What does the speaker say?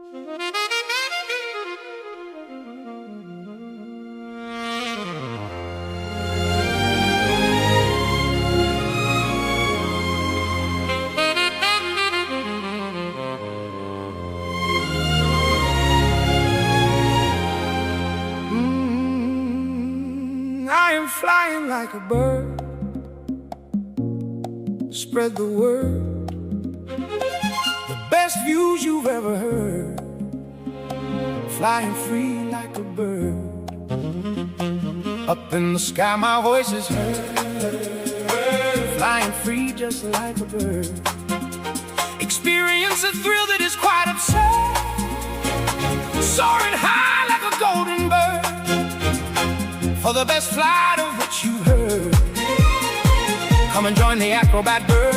I am flying like a bird, spread the word, the best views you've ever heard, flying free like a bird. Up in the sky my voice is heard, flying free just like a bird. Experience a thrill that is quite absurd, soaring high like a golden bird, for the best flight of which you heard. Come and join the acrobat bird.